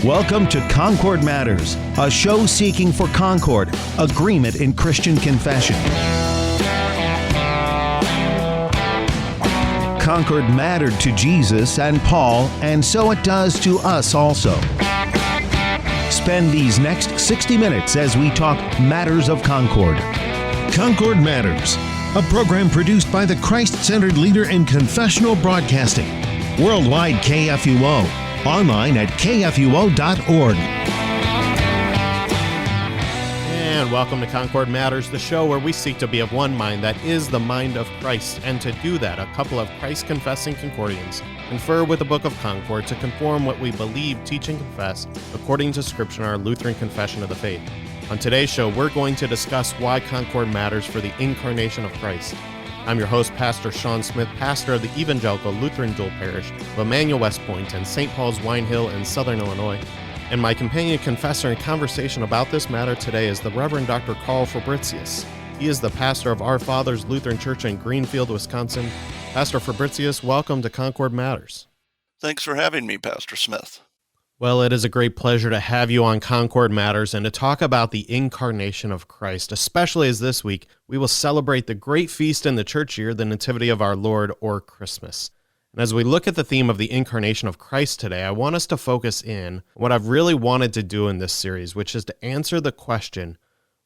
Welcome to Concord Matters, a show seeking for concord, agreement in Christian confession. Concord mattered to Jesus and Paul, and so it does to us also. Spend these next 60 minutes as we talk matters of Concord. Concord Matters, a program produced by the Christ-centered leader in confessional broadcasting. Worldwide KFUO. Online at kfuo.org. And welcome to Concord Matters, the show where we seek to be of one mind, that is the mind of Christ. And to do that, a couple of Christ-confessing Concordians confer with the Book of Concord to conform what we believe, teach, and confess according to Scripture and our Lutheran Confession of the Faith. On today's show, we're going to discuss why Concord matters for the Incarnation of Christ. I'm your host, Pastor Sean Smith, pastor of the Evangelical Lutheran Dual Parish of Emmanuel West Point and St. Paul's Wine Hill in Southern Illinois. And my companion confessor in conversation about this matter today is the Reverend Dr. Karl Fabrizius. He is the pastor of Our Father's Lutheran Church in Greenfield, Wisconsin. Pastor Fabrizius, welcome to Concord Matters. Thanks for having me, Pastor Smith. Well, it is a great pleasure to have you on Concord Matters and to talk about the Incarnation of Christ, especially as this week we will celebrate the great feast in the church year, the Nativity of our Lord, or Christmas. And as we look at the theme of the Incarnation of Christ today, I want us to focus in on what I've really wanted to do in this series, which is to answer the question,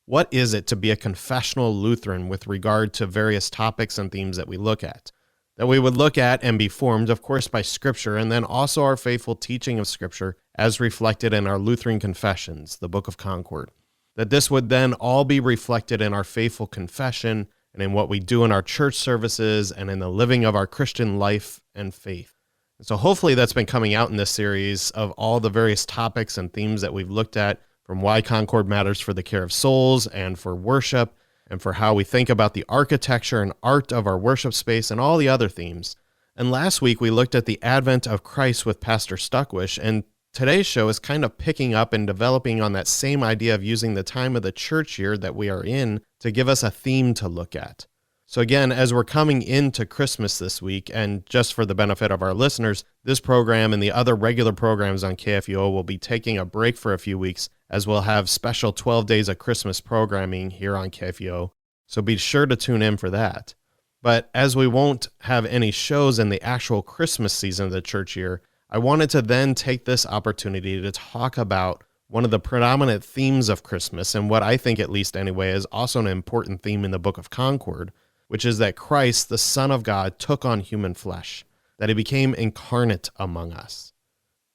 what is it to be a confessional Lutheran with regard to various topics and themes that we look at? That we would look at and be formed, of course, by Scripture, and then also our faithful teaching of Scripture as reflected in our Lutheran Confessions, the Book of Concord. That this would then all be reflected in our faithful confession and in what we do in our church services and in the living of our Christian life and faith. And so hopefully that's been coming out in this series of all the various topics and themes that we've looked at, from why Concord matters for the care of souls and for worship, and for how we think about the architecture and art of our worship space and all the other themes. And last week we looked at the advent of Christ with Pastor Stuckwish, and today's show is kind of picking up and developing on that same idea of using the time of the church year that we are in to give us a theme to look at. So again, as we're coming into Christmas this week, and just for the benefit of our listeners, this program and the other regular programs on KFUO will be taking a break for a few weeks, as we'll have special 12 Days of Christmas programming here on KFUO. So be sure to tune in for that. But as we won't have any shows in the actual Christmas season of the church year, I wanted to then take this opportunity to talk about one of the predominant themes of Christmas, and what I think, at least anyway, is also an important theme in the Book of Concord, which is that Christ, the Son of God, took on human flesh, that he became incarnate among us.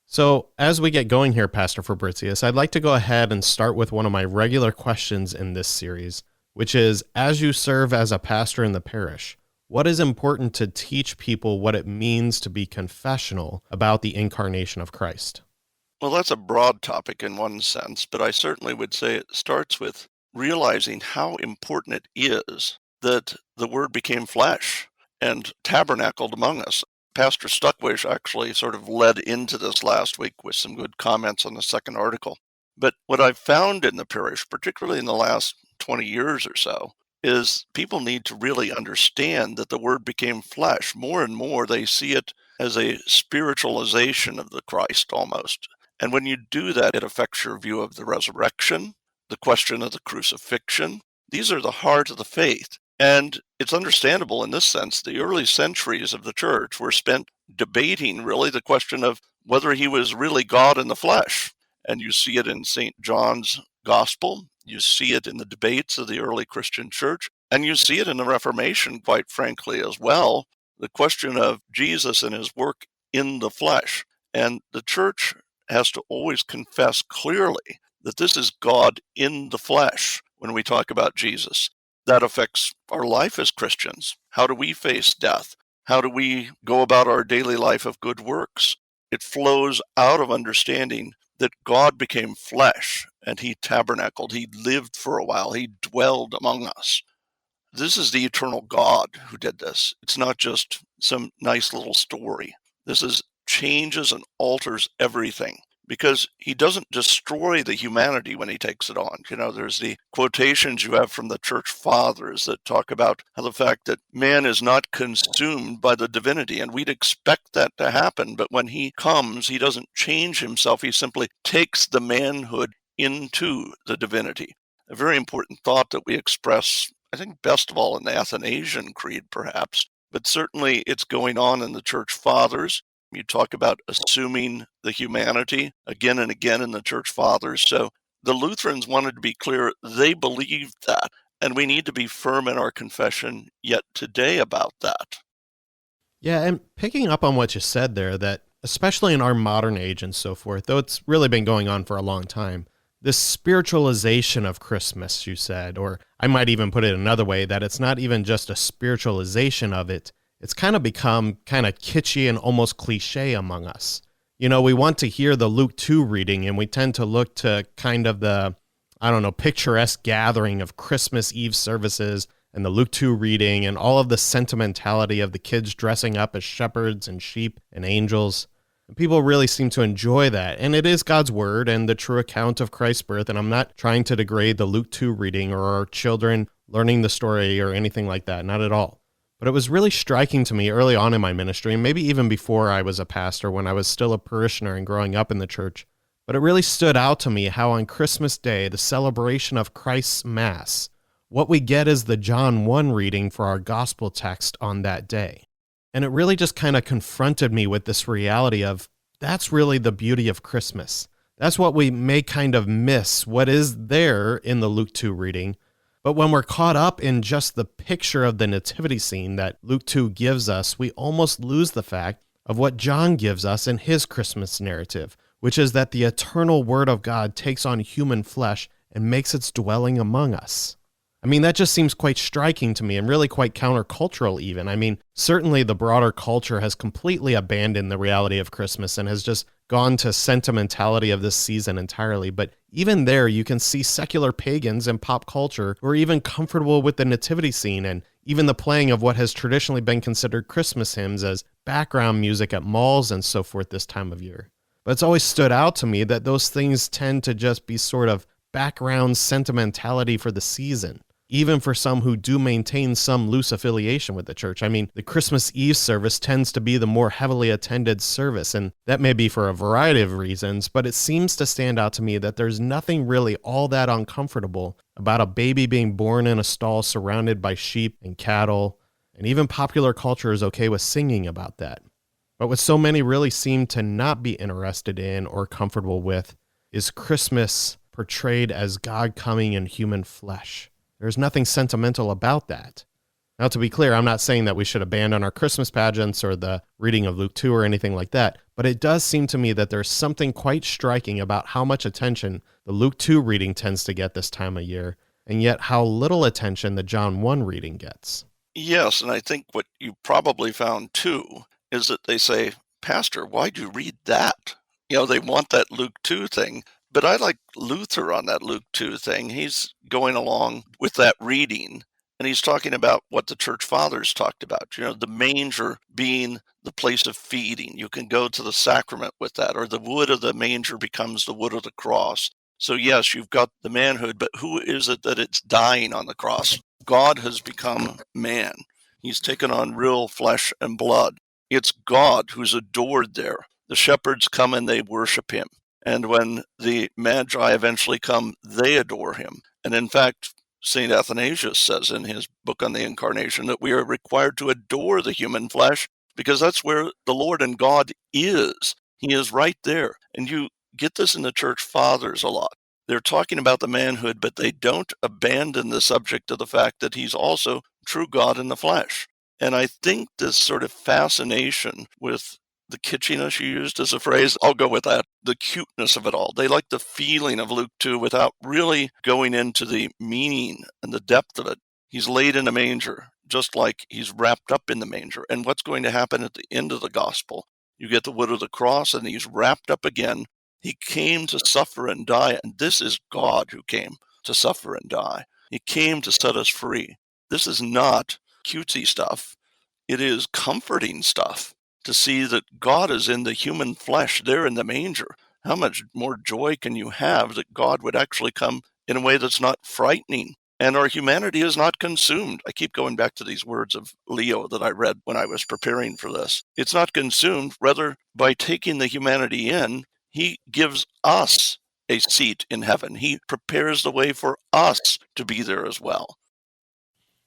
So as we get going here, Pastor Fabrizius, I'd like to go ahead and start with one of my regular questions in this series, which is, as you serve as a pastor in the parish, what is important to teach people what it means to be confessional about the Incarnation of Christ? Well, that's a broad topic in one sense, but I certainly would say it starts with realizing how important it is that the Word became flesh and tabernacled among us. Pastor Stuckwish actually sort of led into this last week with some good comments on the second article. But what I've found in the parish, particularly in the last 20 years or so, is people need to really understand that the Word became flesh. More and more, they see it as a spiritualization of the Christ almost. And when you do that, it affects your view of the resurrection, the question of the crucifixion. These are the heart of the faith. And it's understandable in this sense. The early centuries of the church were spent debating really the question of whether he was really God in the flesh. And you see it in St. John's Gospel. You see it in the debates of the early Christian church. And you see it in the Reformation, quite frankly, as well. The question of Jesus and his work in the flesh. And the church has to always confess clearly that this is God in the flesh when we talk about Jesus. That affects our life as Christians. How do we face death? How do we go about our daily life of good works? It flows out of understanding that God became flesh and he tabernacled. He lived for a while. He dwelled among us. This is the eternal God who did this. It's not just some nice little story. This is changes and alters everything, because he doesn't destroy the humanity when he takes it on. There's the quotations you have from the church fathers that talk about how the fact that man is not consumed by the divinity, and we'd expect that to happen, but when he comes, he doesn't change himself. He simply takes the manhood into the divinity. A very important thought that we express, I think, best of all in the Athanasian Creed, perhaps, but certainly it's going on in the church fathers. You talk about assuming the humanity again and again in the church fathers. So the Lutherans wanted to be clear they believed that, and we need to be firm in our confession yet today about that. Yeah, and picking up on what you said there, that especially in our modern age and so forth, though it's really been going on for a long time, this spiritualization of Christmas, you said, or I might even put it another way, that it's not even just a spiritualization of it. It's kind of become kind of kitschy and almost cliche among us. We want to hear the Luke 2 reading, and we tend to look to kind of the, picturesque gathering of Christmas Eve services and the Luke 2 reading and all of the sentimentality of the kids dressing up as shepherds and sheep and angels. People really seem to enjoy that, and it is God's word and the true account of Christ's birth, and I'm not trying to degrade the Luke 2 reading or our children learning the story or anything like that, not at all. But it was really striking to me early on in my ministry, and maybe even before I was a pastor, when I was still a parishioner and growing up in the church, but it really stood out to me how on Christmas Day, the celebration of Christ's Mass, what we get is the John 1 reading for our gospel text on that day. And it really just kind of confronted me with this reality of that's really the beauty of Christmas. That's what we may kind of miss, what is there in the Luke 2 reading. But when we're caught up in just the picture of the nativity scene that Luke 2 gives us, we almost lose the fact of what John gives us in his Christmas narrative, which is that the eternal Word of God takes on human flesh and makes its dwelling among us. That just seems quite striking to me and really quite countercultural even. Certainly the broader culture has completely abandoned the reality of Christmas and has just gone to sentimentality of this season entirely. But even there, you can see secular pagans and pop culture who are even comfortable with the nativity scene and even the playing of what has traditionally been considered Christmas hymns as background music at malls and so forth this time of year. But it's always stood out to me that those things tend to just be sort of background sentimentality for the season, even for some who do maintain some loose affiliation with the church. The Christmas Eve service tends to be the more heavily attended service, and that may be for a variety of reasons, but it seems to stand out to me that there's nothing really all that uncomfortable about a baby being born in a stall surrounded by sheep and cattle, and even popular culture is okay with singing about that. But what so many really seem to not be interested in or comfortable with is Christmas portrayed as God coming in human flesh. There's nothing sentimental about that. Now, to be clear, I'm not saying that we should abandon our Christmas pageants or the reading of Luke 2 or anything like that, but it does seem to me that there's something quite striking about how much attention the Luke 2 reading tends to get this time of year, and yet how little attention the John 1 reading gets. Yes, and I think what you probably found too is that they say, Pastor, why'd you read that? They want that Luke 2 thing. But I like Luther on that Luke 2 thing. He's going along with that reading, and he's talking about what the church fathers talked about, the manger being the place of feeding. You can go to the sacrament with that, or the wood of the manger becomes the wood of the cross. So yes, you've got the manhood, but who is it that it's dying on the cross? God has become man. He's taken on real flesh and blood. It's God who's adored there. The shepherds come and they worship him. And when the Magi eventually come, they adore him. And in fact, St. Athanasius says in his book on the Incarnation that we are required to adore the human flesh because that's where the Lord and God is. He is right there. And you get this in the church fathers a lot. They're talking about the manhood, but they don't abandon the subject of the fact that he's also true God in the flesh. And I think this sort of fascination with the kitschiness you used as a phrase, I'll go with that, the cuteness of it all. They like the feeling of Luke 2 without really going into the meaning and the depth of it. He's laid in a manger, just like he's wrapped up in the manger. And what's going to happen at the end of the gospel? You get the wood of the cross, and he's wrapped up again. He came to suffer and die, and this is God who came to suffer and die. He came to set us free. This is not cutesy stuff. It is comforting stuff to see that God is in the human flesh there in the manger. how much more joy can you have that God would actually come in a way that's not frightening? And our humanity is not consumed. I keep going back to these words of Leo that I read when I was preparing for this. It's not consumed. Rather, by taking the humanity in, he gives us a seat in heaven. He prepares the way for us to be there as well.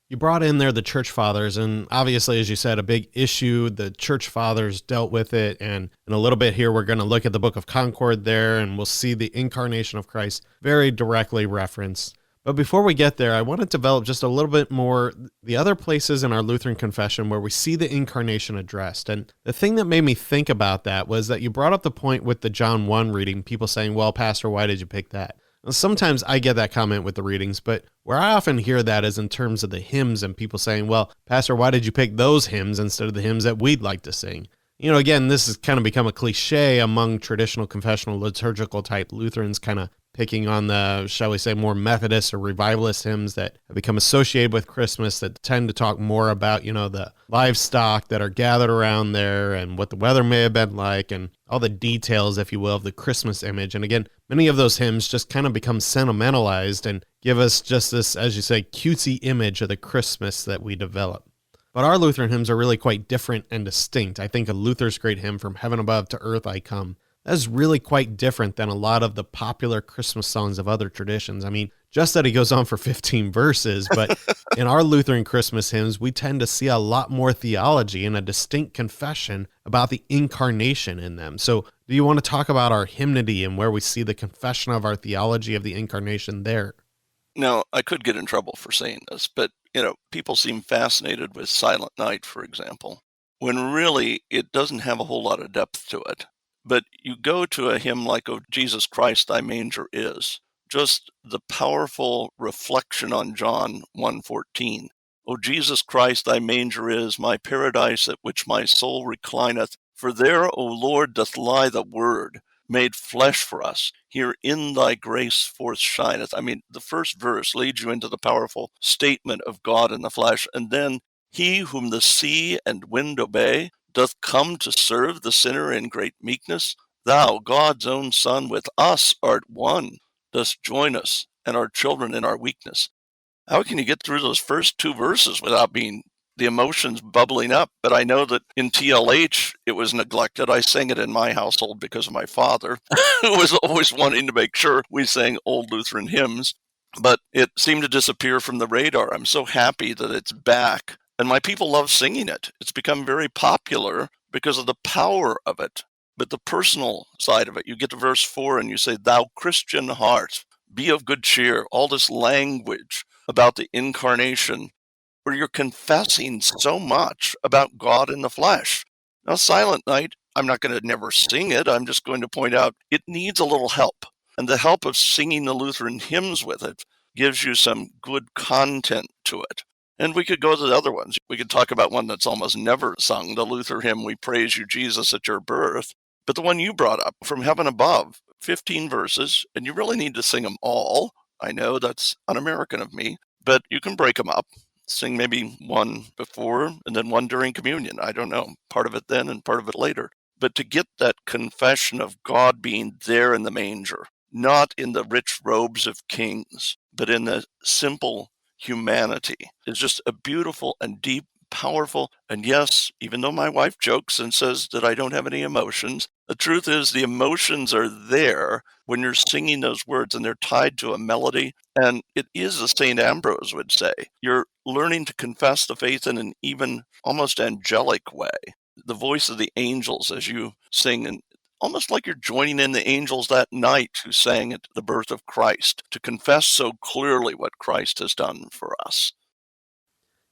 You brought in there the church fathers, and obviously, as you said, a big issue. The church fathers dealt with it, and in a little bit here, we're going to look at the book of Concord there, and we'll see the incarnation of Christ very directly referenced. But before we get there, I want to develop just a little bit more the other places in our Lutheran confession where we see the incarnation addressed. And the thing that made me think about that was that you brought up the point with the John 1 reading, people saying, well, Pastor, why did you pick that? Sometimes I get that comment with the readings, but where I often hear that is in terms of the hymns and people saying, well, Pastor, why did you pick those hymns instead of the hymns that we'd like to sing? You know, again, this has kind of become a cliche among traditional confessional liturgical type Lutherans, kind of picking on the, shall we say, more Methodist or revivalist hymns that have become associated with Christmas that tend to talk more about, you know, the livestock that are gathered around there and what the weather may have been like and all the details, if you will, of the Christmas image. And again, many of those hymns just kind of become sentimentalized and give us just this, as you say, cutesy image of the Christmas that we develop. But our Lutheran hymns are really quite different and distinct. I think of Luther's great hymn, From Heaven Above to Earth I Come. That's really quite different than a lot of the popular Christmas songs of other traditions. I mean, just that he goes on for 15 verses, but in our Lutheran Christmas hymns, we tend to see a lot more theology and a distinct confession about the incarnation in them. So do you want to talk about our hymnody and where we see the confession of our theology of the incarnation there? Now, I could get in trouble for saying this, but, people seem fascinated with Silent Night, for example, when really it doesn't have a whole lot of depth to it. But you go to a hymn like, "O Jesus Christ, Thy Manger Is," just the powerful reflection on John 1:14. "O Jesus Christ, Thy manger is my paradise at which my soul reclineth. For there, O Lord, doth lie the Word, made flesh for us. Here in Thy grace forth shineth." I mean, the first verse leads you into the powerful statement of God in the flesh. And then, "He whom the sea and wind obey, doth come to serve the sinner in great meekness. Thou, God's own Son, with us art one, dost join us and our children in our weakness." How can you get through those first two verses without being the emotions bubbling up? But I know that in TLH, it was neglected. I sang it in my household because of my father, who was always wanting to make sure we sang old Lutheran hymns. But it seemed to disappear from the radar. I'm so happy that it's back. And my people love singing it. It's become very popular because of the power of it. But the personal side of it, you get to verse 4 and you say, "Thou Christian heart, be of good cheer." All this language about the incarnation, where you're confessing so much about God in the flesh. Now, Silent Night, I'm not going to never sing it. I'm just going to point out it needs a little help. And the help of singing the Lutheran hymns with it gives you some good content to it. And we could go to the other ones. We could talk about one that's almost never sung, the Luther hymn, "We Praise You, Jesus, at Your Birth." But the one you brought up, "From Heaven Above," 15 verses, and you really need to sing them all. I know that's un-American of me, but you can break them up. Sing maybe one before and then one during communion. I don't know, part of it then and part of it later. But to get that confession of God being there in the manger, not in the rich robes of kings, but in the simple humanity, is just a beautiful and deep, powerful. And yes, even though my wife jokes and says that I don't have any emotions, the truth is the emotions are there when you're singing those words and they're tied to a melody. And it is, as St. Ambrose would say, you're learning to confess the faith in an even almost angelic way. The voice of the angels as you sing, and almost like you're joining in the angels that night who sang at the birth of Christ, to confess so clearly what Christ has done for us.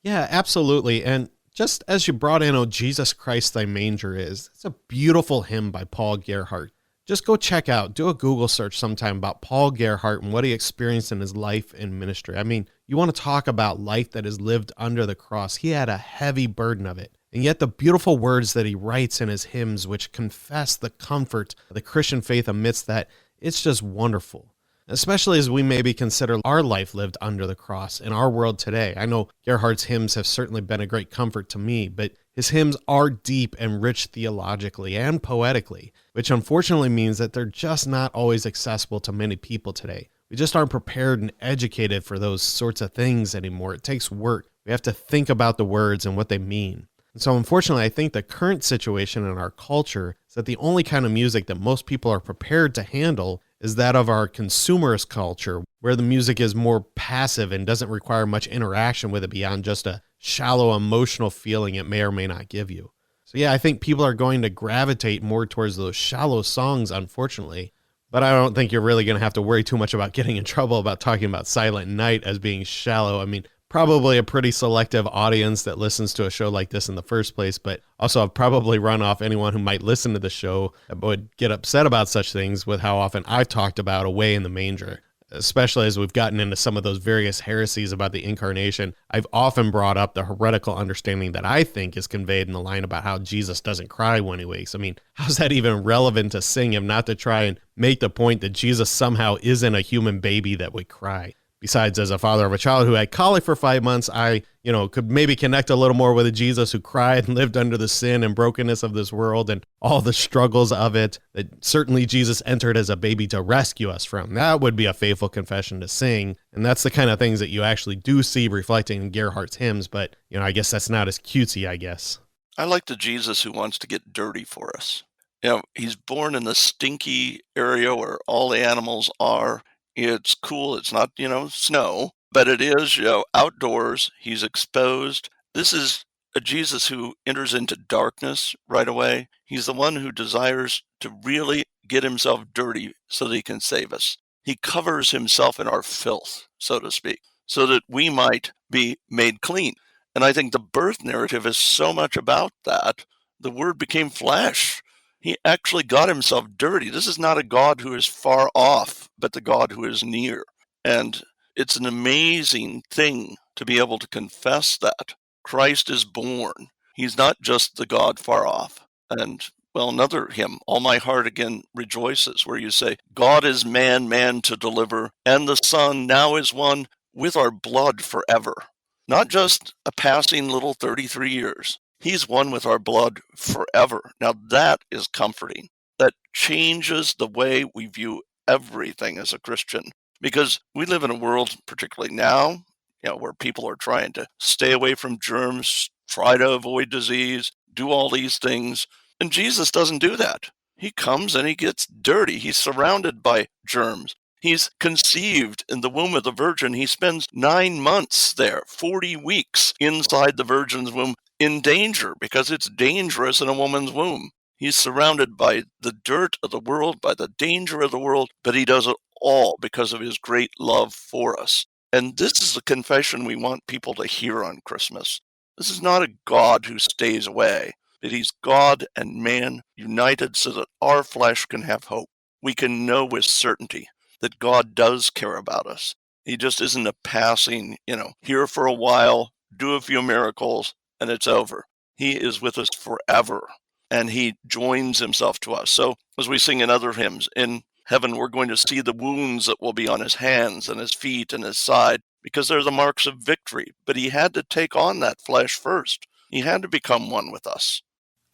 Yeah, absolutely. And just as you brought in, "O Jesus Christ, Thy Manger Is," it's a beautiful hymn by Paul Gerhardt. Just go check out, do a Google search sometime about Paul Gerhardt and what he experienced in his life and ministry. I mean, you want to talk about life that is lived under the cross. He had a heavy burden of it. And yet the beautiful words that he writes in his hymns, which confess the comfort of the Christian faith amidst that, it's just wonderful. especially as we maybe consider our life lived under the cross in our world today. I know Gerhardt's hymns have certainly been a great comfort to me, but his hymns are deep and rich theologically and poetically, which unfortunately means that they're just not always accessible to many people today. We just aren't prepared and educated for those sorts of things anymore. It takes work. We have to think about the words and what they mean. And so unfortunately, I think the current situation in our culture is that the only kind of music that most people are prepared to handle is that of our consumerist culture, where the music is more passive and doesn't require much interaction with it beyond just a shallow emotional feeling it may or may not give you. So yeah, I think people are going to gravitate more towards those shallow songs, unfortunately. But I don't think you're really going to have to worry too much about getting in trouble about talking about Silent Night as being shallow. I mean, probably a pretty selective audience that listens to a show like this in the first place, but also I've probably run off anyone who might listen to the show that would get upset about such things with how often I've talked about Away in the Manger. Especially as we've gotten into some of those various heresies about the Incarnation, I've often brought up the heretical understanding that I think is conveyed in the line about how Jesus doesn't cry when he wakes. I mean, how's that even relevant to sing if not to try and make the point that Jesus somehow isn't a human baby that would cry? Besides, as a father of a child who had colic for 5 months, I, could maybe connect a little more with a Jesus who cried and lived under the sin and brokenness of this world and all the struggles of it that certainly Jesus entered as a baby to rescue us from. That would be a faithful confession to sing. And that's the kind of things that you actually do see reflecting in Gerhardt's hymns. But, I guess that's not as cutesy, I guess. I like the Jesus who wants to get dirty for us. He's born in the stinky area where all the animals are. It's cool. It's not, snow, but it is, outdoors. He's exposed. This is a Jesus who enters into darkness right away. He's the one who desires to really get himself dirty so that he can save us. He covers himself in our filth, so to speak, so that we might be made clean. And I think the birth narrative is so much about that. The Word became flesh. He actually got himself dirty. This is not a God who is far off, but the God who is near. And it's an amazing thing to be able to confess that. Christ is born. He's not just the God far off. And, another hymn, All My Heart Again Rejoices, where you say, God is man, man to deliver, and the Son now is one with our blood forever. Not just a passing little 33 years. He's one with our blood forever. Now that is comforting. That changes the way we view everything as a Christian. Because we live in a world, particularly now, where people are trying to stay away from germs, try to avoid disease, do all these things. And Jesus doesn't do that. He comes and he gets dirty. He's surrounded by germs. He's conceived in the womb of the Virgin. He spends 9 months there, 40 weeks inside the Virgin's womb, in danger, because it's dangerous in a woman's womb. He's surrounded by the dirt of the world, by the danger of the world, but he does it all because of his great love for us. And this is the confession we want people to hear on Christmas. This is not a God who stays away, but he's God and man united so that our flesh can have hope. We can know with certainty that God does care about us. He just isn't a passing, here for a while, do a few miracles, and it's over. He is with us forever, and he joins himself to us. So as we sing in other hymns, in heaven we're going to see the wounds that will be on his hands and his feet and his side, because they're the marks of victory. But he had to take on that flesh first. He had to become one with us.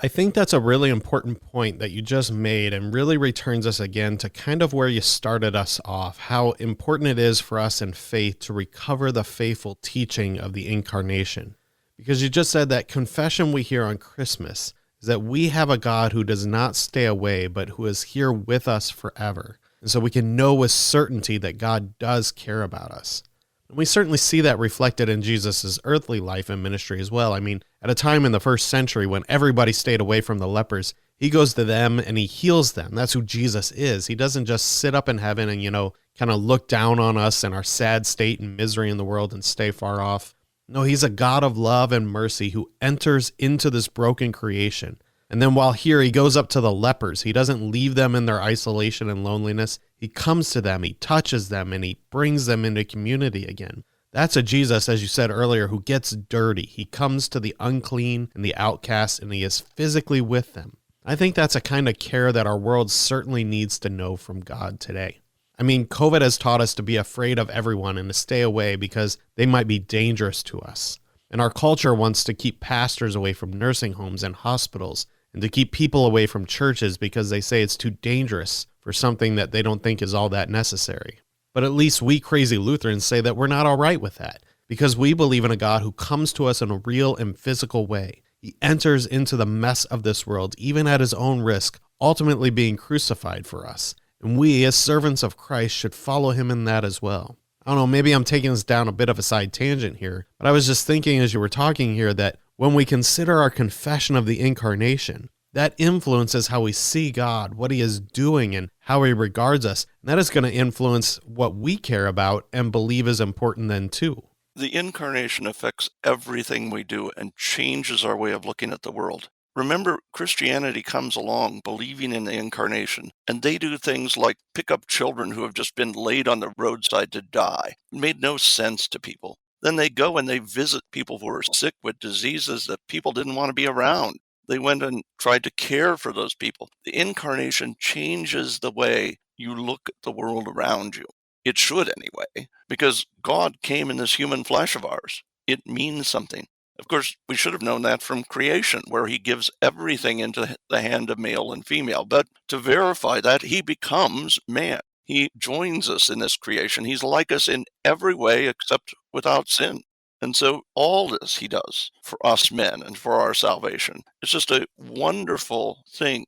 I think that's a really important point that you just made and really returns us again to kind of where you started us off, how important it is for us in faith to recover the faithful teaching of the Incarnation. Because you just said that confession we hear on Christmas is that we have a God who does not stay away, but who is here with us forever. And so we can know with certainty that God does care about us. And we certainly see that reflected in Jesus' earthly life and ministry as well. I mean, at a time in the first century when everybody stayed away from the lepers, he goes to them and he heals them. That's who Jesus is. He doesn't just sit up in heaven and, kind of look down on us and our sad state and misery in the world and stay far off. No, he's a God of love and mercy who enters into this broken creation. And then while here, he goes up to the lepers. He doesn't leave them in their isolation and loneliness. He comes to them, he touches them, and he brings them into community again. That's a Jesus, as you said earlier, who gets dirty. He comes to the unclean and the outcast, and he is physically with them. I think that's a kind of care that our world certainly needs to know from God today. I mean, COVID has taught us to be afraid of everyone and to stay away because they might be dangerous to us. And our culture wants to keep pastors away from nursing homes and hospitals and to keep people away from churches because they say it's too dangerous for something that they don't think is all that necessary. But at least we crazy Lutherans say that we're not all right with that because we believe in a God who comes to us in a real and physical way. He enters into the mess of this world, even at his own risk, ultimately being crucified for us. And we, as servants of Christ, should follow him in that as well. I don't know, maybe I'm taking this down a bit of a side tangent here, but I was just thinking as you were talking here that when we consider our confession of the Incarnation, that influences how we see God, what he is doing, and how he regards us. And that is going to influence what we care about and believe is important then too. The Incarnation affects everything we do and changes our way of looking at the world. Remember, Christianity comes along believing in the Incarnation, and they do things like pick up children who have just been laid on the roadside to die. It made no sense to people. Then they go and they visit people who are sick with diseases that people didn't want to be around. They went and tried to care for those people. The Incarnation changes the way you look at the world around you. It should anyway, because God came in this human flesh of ours. It means something. Of course, we should have known that from creation, where he gives everything into the hand of male and female. But to verify that, he becomes man. He joins us in this creation. He's like us in every way except without sin. And so all this he does for us men and for our salvation. It's just a wonderful thing.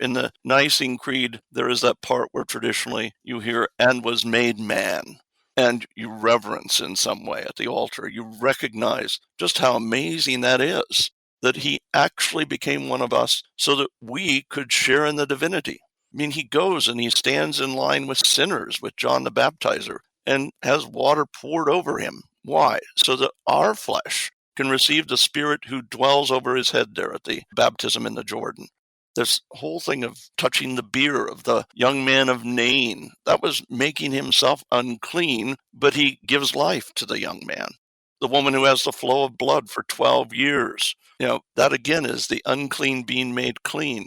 In the Nicene Creed, there is that part where traditionally you hear, and was made man. And you reverence in some way at the altar. You recognize just how amazing that is, that he actually became one of us so that we could share in the divinity. I mean, he goes and he stands in line with sinners, with John the Baptizer, and has water poured over him. Why? So that our flesh can receive the Spirit who dwells over his head there at the baptism in the Jordan. This whole thing of touching the bier of the young man of Nain, that was making himself unclean, but he gives life to the young man. The woman who has the flow of blood for 12 years, that again is the unclean being made clean.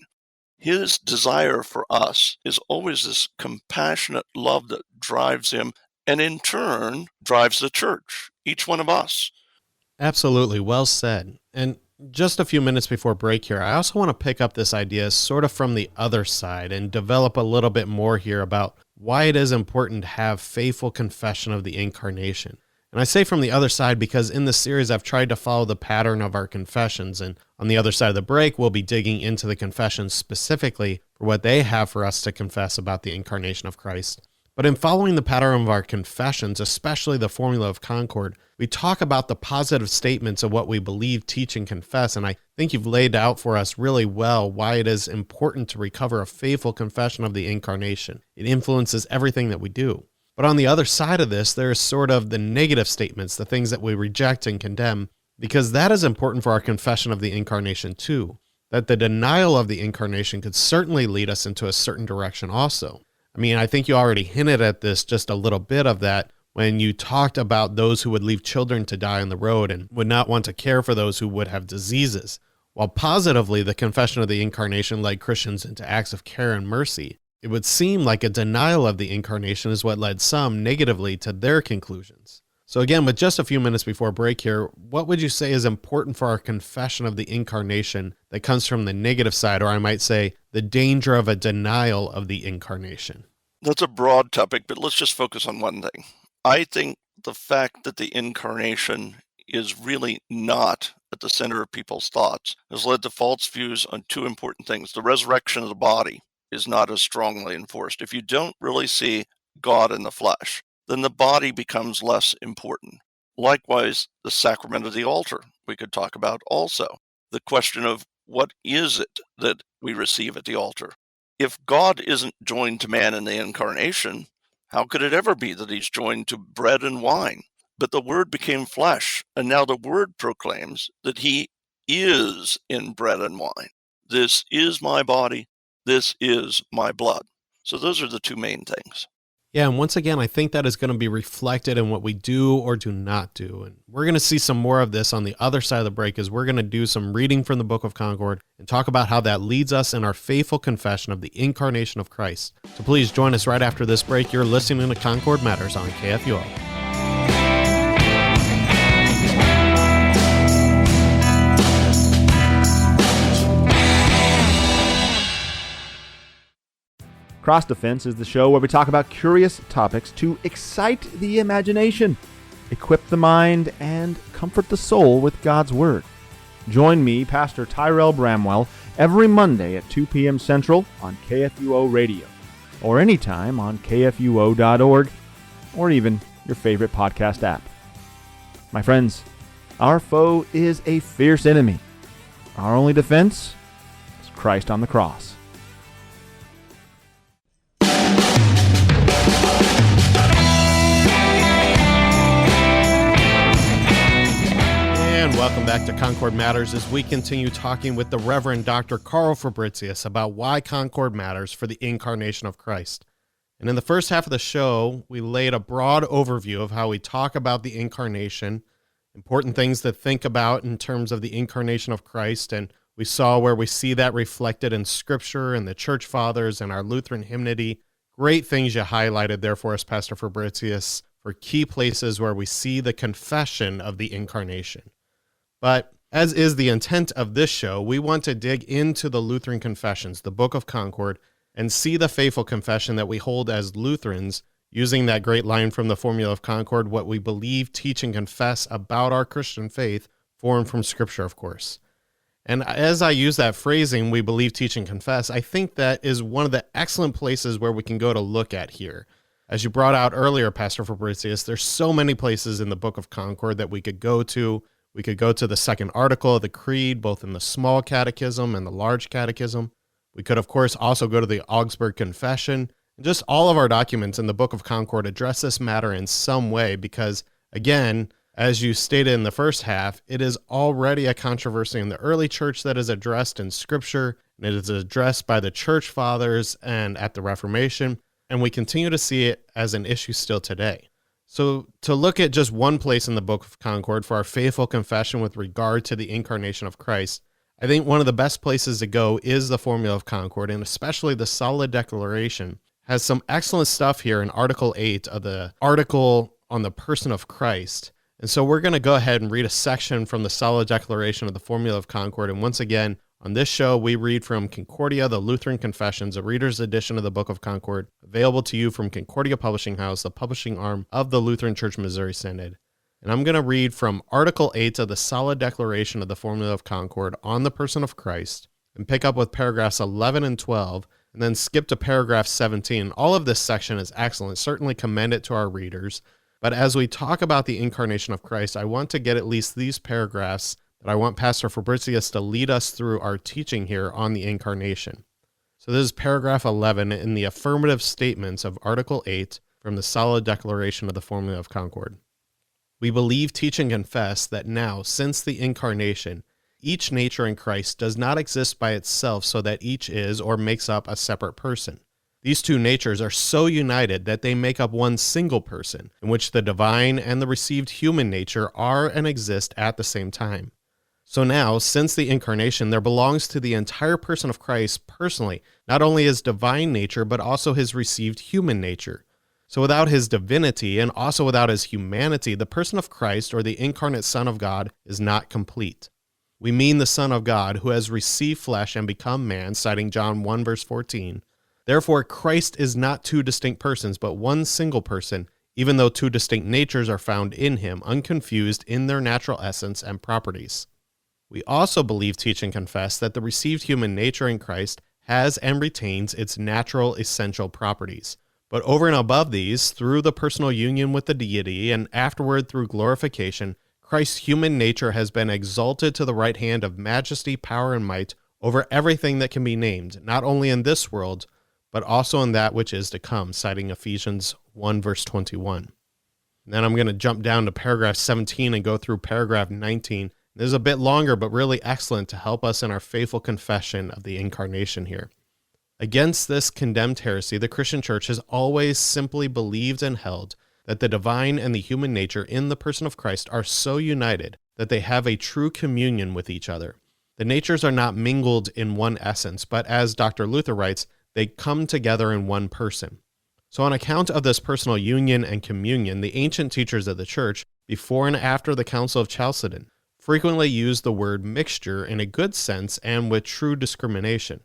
His desire for us is always this compassionate love that drives him and in turn drives the church, each one of us. Absolutely, well said. And just a few minutes before break here, I also want to pick up this idea sort of from the other side and develop a little bit more here about why it is important to have faithful confession of the Incarnation. And I say from the other side because in this series, I've tried to follow the pattern of our confessions. And on the other side of the break, we'll be digging into the confessions specifically for what they have for us to confess about the Incarnation of Christ. But in following the pattern of our confessions, especially the formula of Concord, we talk about the positive statements of what we believe, teach, and confess. And I think you've laid out for us really well why it is important to recover a faithful confession of the Incarnation. It influences everything that we do. But on the other side of this, there's sort of the negative statements, the things that we reject and condemn, because that is important for our confession of the Incarnation too, that the denial of the Incarnation could certainly lead us into a certain direction also. I mean, I think you already hinted at this, just a little bit of that, when you talked about those who would leave children to die on the road and would not want to care for those who would have diseases. While positively, the confession of the Incarnation led Christians into acts of care and mercy, it would seem like a denial of the Incarnation is what led some negatively to their conclusions. So again, with just a few minutes before break here, what would you say is important for our confession of the Incarnation that comes from the negative side, or I might say the danger of a denial of the Incarnation? That's a broad topic, but let's just focus on one thing. I think the fact that the Incarnation is really not at the center of people's thoughts has led to false views on two important things. The resurrection of the body is not as strongly enforced. If you don't really see God in the flesh, then the body becomes less important. Likewise, the sacrament of the altar we could talk about also. The question of what is it that we receive at the altar? If God isn't joined to man in the Incarnation, how could it ever be that he's joined to bread and wine? But the Word became flesh, and now the Word proclaims that he is in bread and wine. This is my body, this is my blood. So those are the two main things. Yeah, and once again, I think that is going to be reflected in what we do or do not do. And we're going to see some more of this on the other side of the break as we're going to do some reading from the Book of Concord and talk about how that leads us in our faithful confession of the Incarnation of Christ. So please join us right after this break. You're listening to Concord Matters on KFUO. Cross Defense is the show where we talk about curious topics to excite the imagination, equip the mind, and comfort the soul with God's Word. Join me, Pastor Tyrell Bramwell, every Monday at 2 p.m. Central on KFUO Radio, or anytime on KFUO.org, or even your favorite podcast app. My friends, our foe is a fierce enemy. Our only defense is Christ on the cross. And welcome back to Concord Matters as we continue talking with the Reverend Dr. Karl Fabrizius about why Concord matters for the Incarnation of Christ. And in the first half of the show, we laid a broad overview of how we talk about the Incarnation, important things to think about in terms of the Incarnation of Christ, and we saw where we see that reflected in Scripture and the Church Fathers and our Lutheran hymnody. Great things you highlighted there for us, Pastor Fabrizius, for key places where we see the confession of the Incarnation. But as is the intent of this show, we want to dig into the Lutheran Confessions, the Book of Concord, and see the faithful confession that we hold as Lutherans, using that great line from the Formula of Concord, what we believe, teach, and confess about our Christian faith, formed from Scripture, of course. And as I use that phrasing, we believe, teach, and confess, I think that is one of the excellent places where we can go to look at here. As you brought out earlier, Pastor Fabrizius, there's so many places in the Book of Concord that we could go to. We could go to the second article of the Creed, both in the small catechism and the large catechism. We could, of course, also go to the Augsburg Confession. And just all of our documents in the Book of Concord address this matter in some way because, again, as you stated in the first half, it is already a controversy in the early church that is addressed in Scripture, and it is addressed by the Church Fathers and at the Reformation, and we continue to see it as an issue still today. So to look at just one place in the Book of Concord for our faithful confession with regard to the Incarnation of Christ, I think one of the best places to go is the Formula of Concord, and especially the Solid Declaration has some excellent stuff here in Article 8 of the article on the person of Christ. And so we're going to go ahead and read a section from the Solid Declaration of the Formula of Concord. And once again, on this show, we read from Concordia, the Lutheran Confessions, a reader's edition of the Book of Concord, available to you from Concordia Publishing House, the publishing arm of the Lutheran Church Missouri Synod. And I'm going to read from Article 8 of the Solid Declaration of the Formula of Concord on the person of Christ, and pick up with paragraphs 11 and 12, and then skip to paragraph 17. All of this section is excellent. Certainly commend it to our readers. But as we talk about the Incarnation of Christ, I want to get at least these paragraphs that I want Pastor Fabrizius to lead us through our teaching here on the Incarnation. So this is paragraph 11 in the affirmative statements of Article 8 from the Solid Declaration of the Formula of Concord. We believe, teach, and confess that now, since the Incarnation, each nature in Christ does not exist by itself so that each is or makes up a separate person. These two natures are so united that they make up one single person, in which the divine and the received human nature are and exist at the same time. So now, since the Incarnation, there belongs to the entire person of Christ personally, not only his divine nature, but also his received human nature. So without his divinity and also without his humanity, the person of Christ, or the incarnate Son of God, is not complete. We mean the Son of God, who has received flesh and become man, citing John 1 verse 14. Therefore, Christ is not two distinct persons, but one single person, even though two distinct natures are found in him, unconfused in their natural essence and properties. We also believe, teach, and confess that the received human nature in Christ has and retains its natural essential properties. But over and above these, through the personal union with the deity and afterward through glorification, Christ's human nature has been exalted to the right hand of majesty, power, and might over everything that can be named, not only in this world, but also in that which is to come, citing Ephesians 1 verse 21. And then I'm going to jump down to paragraph 17 and go through paragraph 19. This is a bit longer, but really excellent to help us in our faithful confession of the Incarnation here. Against this condemned heresy, the Christian Church has always simply believed and held that the divine and the human nature in the person of Christ are so united that they have a true communion with each other. The natures are not mingled in one essence, but as Dr. Luther writes, they come together in one person. So on account of this personal union and communion, the ancient teachers of the Church, before and after the Council of Chalcedon, frequently used the word mixture in a good sense and with true discrimination.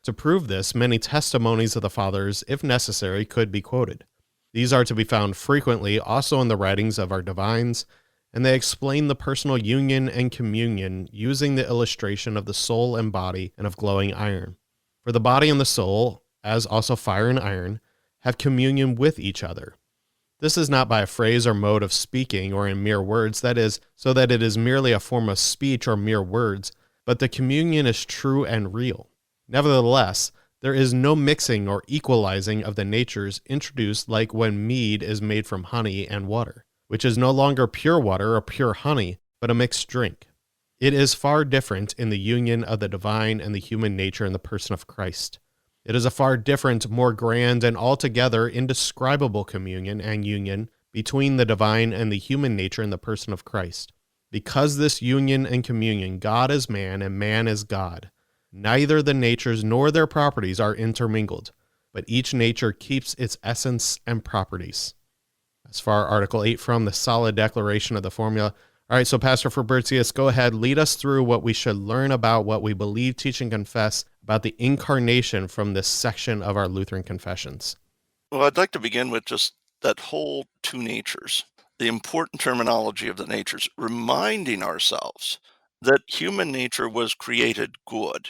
To prove this, many testimonies of the Fathers, if necessary, could be quoted. These are to be found frequently also in the writings of our divines, and they explain the personal union and communion using the illustration of the soul and body and of glowing iron. For the body and the soul, as also fire and iron, have communion with each other. This is not by a phrase or mode of speaking or in mere words, that is, so that it is merely a form of speech or mere words, but the communion is true and real. Nevertheless, there is no mixing or equalizing of the natures introduced like when mead is made from honey and water, which is no longer pure water or pure honey, but a mixed drink. It is far different in the union of the divine and the human nature in the person of Christ. It is a far different, more grand, and altogether indescribable communion and union between the divine and the human nature in the person of Christ. Because this union and communion, God is man and man is God. Neither the natures nor their properties are intermingled, but each nature keeps its essence and properties. As far Article 8 from the solid declaration of the formula. All right, so Pastor Fabrizius, go ahead, lead us through what we should learn about what we believe, teach, and confess about the Incarnation from this section of our Lutheran Confessions. Well, I'd like to begin with just that whole two natures, the important terminology of the natures, reminding ourselves that human nature was created good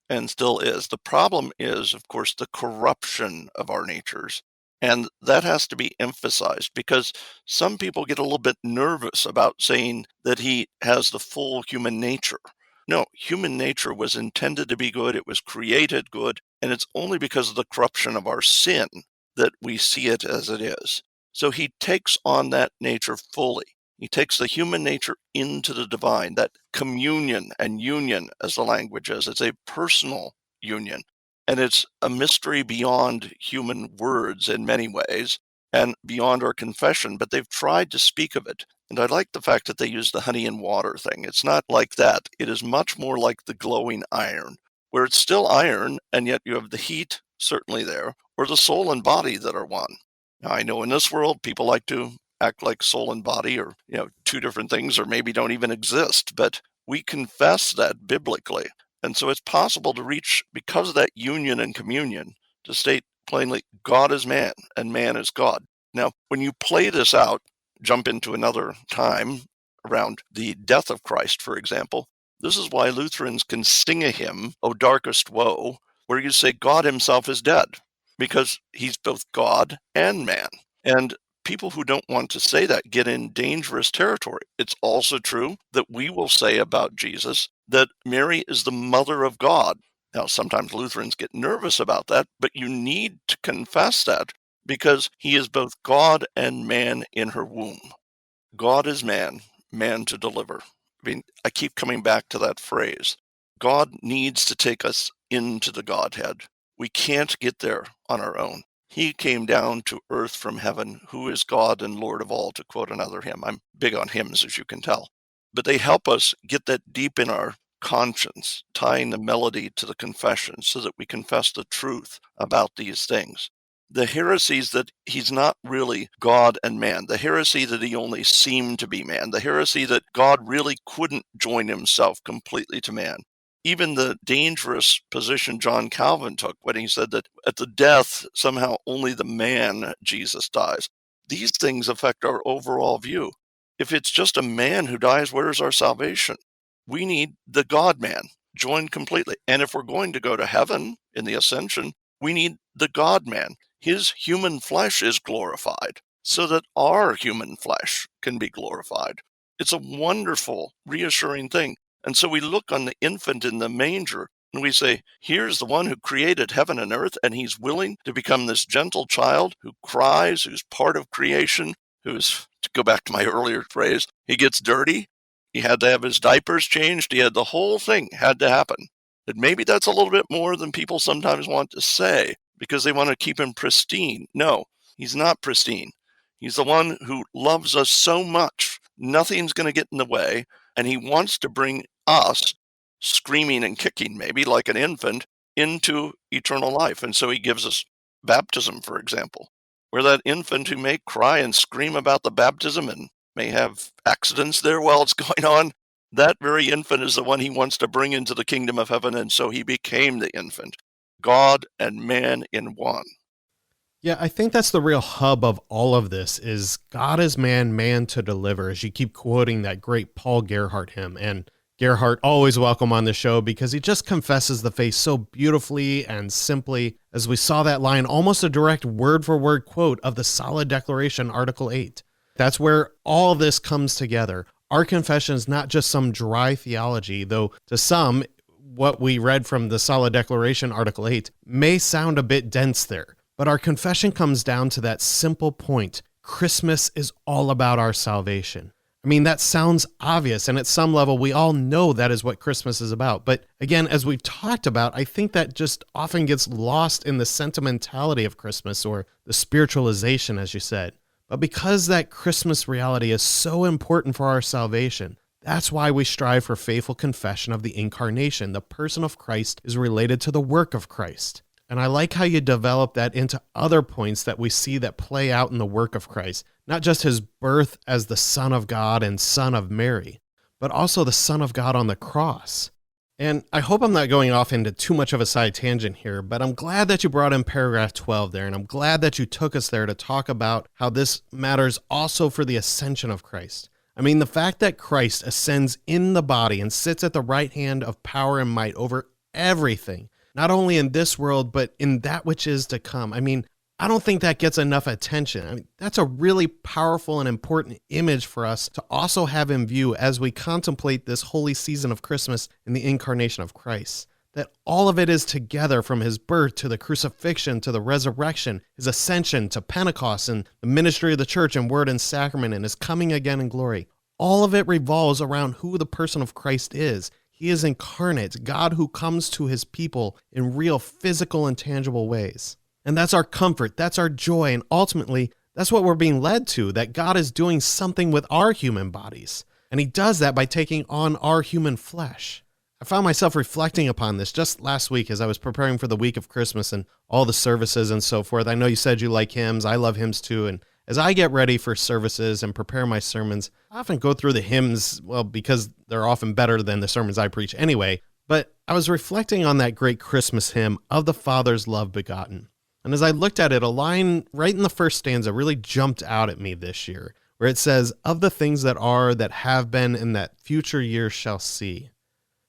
and still is. The problem is, of course, the corruption of our natures. And that has to be emphasized because some people get a little bit nervous about saying that he has the full human nature. No, human nature was intended to be good. It was created good. And it's only because of the corruption of our sin that we see it as it is. So he takes on that nature fully. He takes the human nature into the divine, that communion and union, as the language is. It's a personal union. And it's a mystery beyond human words in many ways and beyond our confession, but they've tried to speak of it. And I like the fact that they use the honey and water thing. It's not like that. It is much more like the glowing iron, where it's still iron, and yet you have the heat certainly there, or the soul and body that are one. Now, I know in this world, people like to act like soul and body are, two different things, or maybe don't even exist, but we confess that biblically. And so it's possible to reach, because of that union and communion, to state plainly, God is man and man is God. Now, when you play this out, jump into another time around the death of Christ, for example, this is why Lutherans can sing a hymn, O Darkest Woe, where you say God himself is dead, because he's both God and man. And people who don't want to say that get in dangerous territory. It's also true that we will say about Jesus that Mary is the mother of God. Now, sometimes Lutherans get nervous about that, but you need to confess that because he is both God and man in her womb. God is man, man to deliver. I keep coming back to that phrase. God needs to take us into the Godhead. We can't get there on our own. He came down to earth from heaven, who is God and Lord of all, to quote another hymn. I'm big on hymns, as you can tell. But they help us get that deep in our conscience, tying the melody to the confession so that we confess the truth about these things. The heresies that he's not really God and man, the heresy that he only seemed to be man, the heresy that God really couldn't join himself completely to man. Even the dangerous position John Calvin took when he said that at the death, somehow only the man Jesus dies. These things affect our overall view. If it's just a man who dies, where is our salvation? We need the God-man joined completely. And if we're going to go to heaven in the ascension, we need the God-man. His human flesh is glorified so that our human flesh can be glorified. It's a wonderful, reassuring thing. And so we look on the infant in the manger and we say, here's the one who created heaven and earth, and he's willing to become this gentle child who cries, who's part of creation, who's, to go back to my earlier phrase, he gets dirty. He had to have his diapers changed. He had the whole thing had to happen. And maybe that's a little bit more than people sometimes want to say because they want to keep him pristine. No, he's not pristine. He's the one who loves us so much, nothing's going to get in the way, and he wants to bring us, screaming and kicking maybe like an infant, into eternal life. And so he gives us baptism, for example, where that infant who may cry and scream about the baptism and may have accidents there while it's going on, that very infant is the one he wants to bring into the kingdom of heaven, and so he became the infant, God and man in one. Yeah, I think that's the real hub of all of this is God is man, man to deliver, as you keep quoting that great Paul Gerhardt hymn. And Gerhardt, always welcome on the show because he just confesses the faith so beautifully and simply, as we saw that line, almost a direct word-for-word quote of the Solid Declaration, Article 8. That's where all this comes together. Our confession is not just some dry theology, though to some, what we read from the Solid Declaration, Article 8, may sound a bit dense there. But our confession comes down to that simple point. Christmas is all about our salvation. I mean, that sounds obvious, and at some level, we all know that is what Christmas is about. But again, as we've talked about, I think that just often gets lost in the sentimentality of Christmas or the spiritualization, as you said. But because that Christmas reality is so important for our salvation, that's why we strive for faithful confession of the Incarnation. The person of Christ is related to the work of Christ. And I like how you develop that into other points that we see that play out in the work of Christ, not just his birth as the Son of God and Son of Mary, but also the Son of God on the cross. And I hope I'm not going off into too much of a side tangent here, but I'm glad that you brought in paragraph 12 there, and I'm glad that you took us there to talk about how this matters also for the ascension of Christ. I mean, the fact that Christ ascends in the body and sits at the right hand of power and might over everything, not only in this world, but in that which is to come. I mean, I don't think that gets enough attention. I mean, that's a really powerful and important image for us to also have in view as we contemplate this holy season of Christmas and the incarnation of Christ. That all of it is together from his birth to the crucifixion to the resurrection, his ascension to Pentecost and the ministry of the church and word and sacrament and his coming again in glory. All of it revolves around who the person of Christ is. He is incarnate, God who comes to his people in real physical and tangible ways. And that's our comfort, that's our joy, and ultimately, that's what we're being led to, that God is doing something with our human bodies. And he does that by taking on our human flesh. I found myself reflecting upon this just last week as I was preparing for the week of Christmas and all the services and so forth. I know you said you like hymns. I love hymns too. And as I get ready for services and prepare my sermons, I often go through the hymns, well, because they're often better than the sermons I preach anyway. But I was reflecting on that great Christmas hymn, Of the Father's Love Begotten. And as I looked at it, a line right in the first stanza really jumped out at me this year, where it says, of the things that are, that have been, and that future years shall see.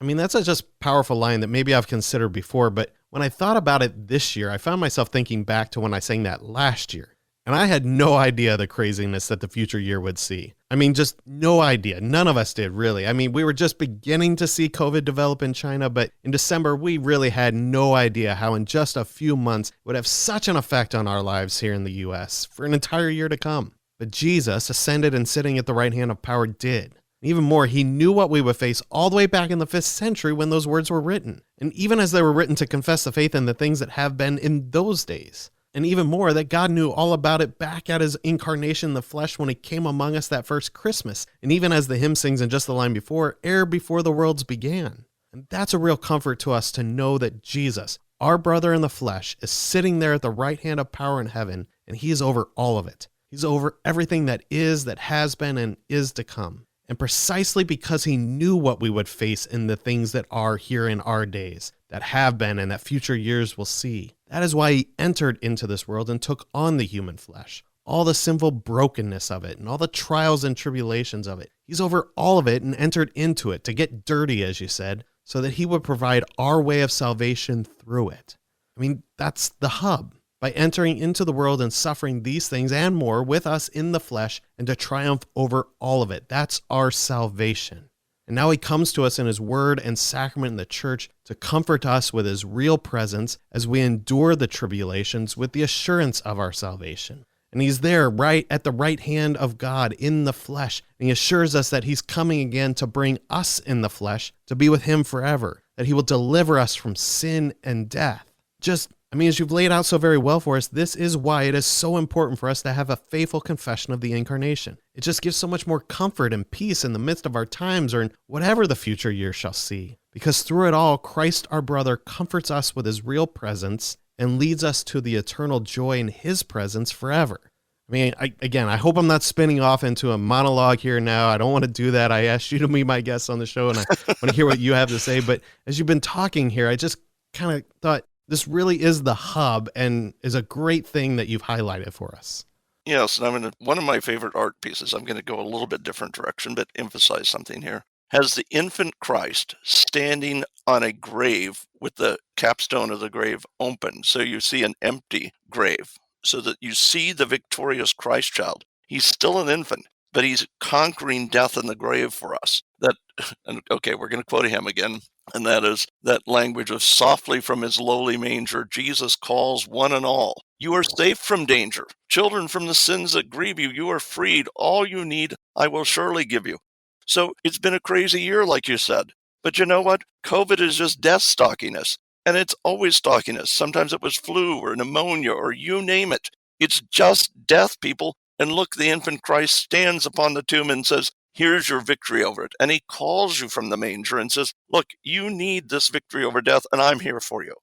I mean, that's a just powerful line that maybe I've considered before, but when I thought about it this year, I found myself thinking back to when I sang that last year. And I had no idea the craziness that the future year would see. I mean, just no idea. None of us did, really. I mean, we were just beginning to see COVID develop in China, but in December, we really had no idea how in just a few months it would have such an effect on our lives here in the U.S. for an entire year to come. But Jesus, ascended and sitting at the right hand of power, did. Even more, he knew what we would face all the way back in the 5th century when those words were written. And even as they were written to confess the faith in the things that have been in those days. And even more, that God knew all about it back at his incarnation in the flesh when he came among us that first Christmas. And even as the hymn sings in just the line before, ere before the worlds began. And that's a real comfort to us to know that Jesus, our brother in the flesh, is sitting there at the right hand of power in heaven, and he is over all of it. He's over everything that is, that has been, and is to come. And precisely because he knew what we would face in the things that are here in our days, that have been, and that future years will see. That is why he entered into this world and took on the human flesh, all the sinful brokenness of it and all the trials and tribulations of it. He's over all of it and entered into it to get dirty, as you said, so that he would provide our way of salvation through it. I mean, that's the hub. By entering into the world and suffering these things and more with us in the flesh and to triumph over all of it. That's our salvation. And now he comes to us in his word and sacrament in the church to comfort us with his real presence as we endure the tribulations with the assurance of our salvation. And he's there right at the right hand of God in the flesh. And he assures us that he's coming again to bring us in the flesh to be with him forever. that he will deliver us from sin and death. As you've laid out so very well for us, this is why it is so important for us to have a faithful confession of the Incarnation. It just gives so much more comfort and peace in the midst of our times or in whatever the future year shall see. Because through it all, Christ our brother comforts us with his real presence and leads us to the eternal joy in his presence forever. I hope I'm not spinning off into a monologue here now. I don't want to do that. I asked you to be my guest on the show, and I want to hear what you have to say. But as you've been talking here, I just kind of thought this really is the hub and is a great thing that you've highlighted for us. Yes, and one of my favorite art pieces, I'm going to go a little bit different direction, but emphasize something here, has the infant Christ standing on a grave with the capstone of the grave open. So you see an empty grave, so that you see the victorious Christ child. He's still an infant, but he's conquering death in the grave for us. We're going to quote him again, and that is that language of softly from his lowly manger, Jesus calls one and all. You are safe from danger. Children, from the sins that grieve you, you are freed. All you need, I will surely give you. So it's been a crazy year, like you said. But you know what? COVID is just death stalking us. And it's always stalking us. Sometimes it was flu or pneumonia or you name it. It's just death, people. And look, the infant Christ stands upon the tomb and says, here's your victory over it. And he calls you from the manger and says, look, you need this victory over death, and I'm here for you.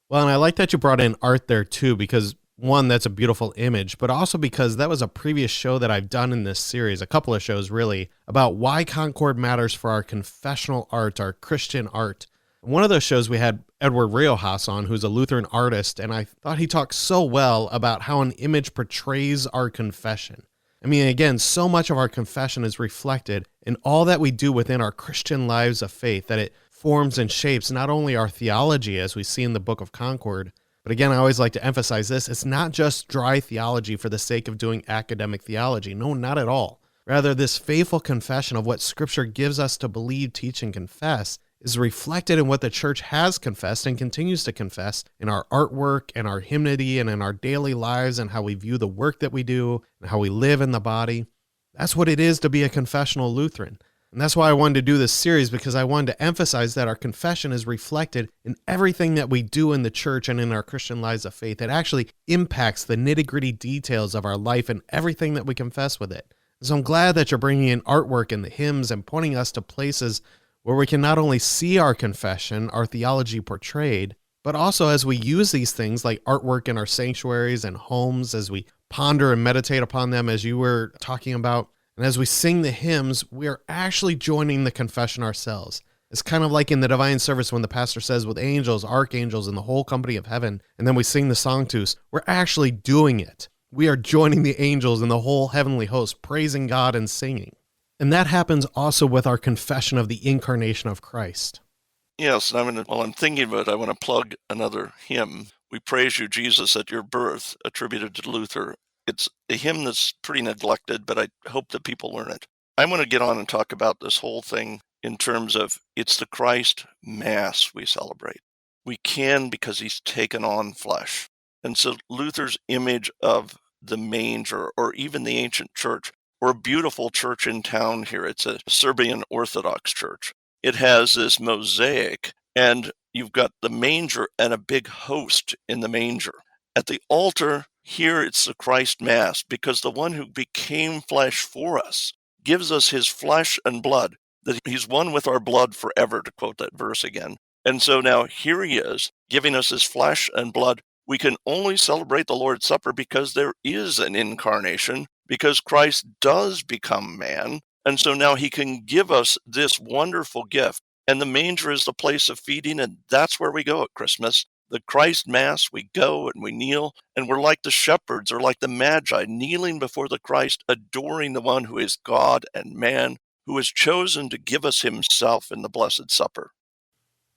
Well, and I like that you brought in art there too, because one, that's a beautiful image, but also because that was a previous show that I've done in this series, a couple of shows really, about why Concord matters for our confessional art, our Christian art. One of those shows we had Edward Riojas on, who's a Lutheran artist, and I thought he talked so well about how an image portrays our confession. Again, so much of our confession is reflected in all that we do within our Christian lives of faith, that it forms and shapes not only our theology, as we see in the Book of Concord, but again, I always like to emphasize this, it's not just dry theology for the sake of doing academic theology. No, not at all. Rather, this faithful confession of what Scripture gives us to believe, teach, and confess is reflected in what the church has confessed and continues to confess in our artwork and our hymnody and in our daily lives and how we view the work that we do and how we live in the body. That's what it is to be a confessional Lutheran. And that's why I wanted to do this series, because I wanted to emphasize that our confession is reflected in everything that we do in the church and in our Christian lives of faith. It actually impacts the nitty-gritty details of our life and everything that we confess with it. So I'm glad that you're bringing in artwork and the hymns and pointing us to places where we can not only see our confession, our theology portrayed, but also as we use these things like artwork in our sanctuaries and homes, as we ponder and meditate upon them, as you were talking about, and as we sing the hymns, we are actually joining the confession ourselves. It's kind of like in the divine service when the pastor says with angels, archangels, and the whole company of heaven, and then we sing the Sanctus, we're actually doing it. We are joining the angels and the whole heavenly host, praising God and singing. And that happens also with our confession of the Incarnation of Christ. Yes, and while I'm thinking of it, I want to plug another hymn. We Praise You, Jesus, at Your Birth, attributed to Luther. It's a hymn that's pretty neglected, but I hope that people learn it. I want to get on and talk about this whole thing in terms of it's the Christ Mass we celebrate. We can because he's taken on flesh. And so Luther's image of the manger, or even the ancient church, or a beautiful church in town here. It's a Serbian Orthodox church. It has this mosaic, and you've got the manger and a big host in the manger. At the altar, here it's the Christ Mass, because the one who became flesh for us gives us his flesh and blood, that he's one with our blood forever, to quote that verse again. And so now here he is, giving us his flesh and blood. We can only celebrate the Lord's Supper because there is an incarnation, because Christ does become man, and so now he can give us this wonderful gift. And the manger is the place of feeding, and that's where we go at Christmas. The Christ Mass, we go and we kneel, and we're like the shepherds or like the Magi, kneeling before the Christ, adoring the one who is God and man, who has chosen to give us himself in the Blessed Supper.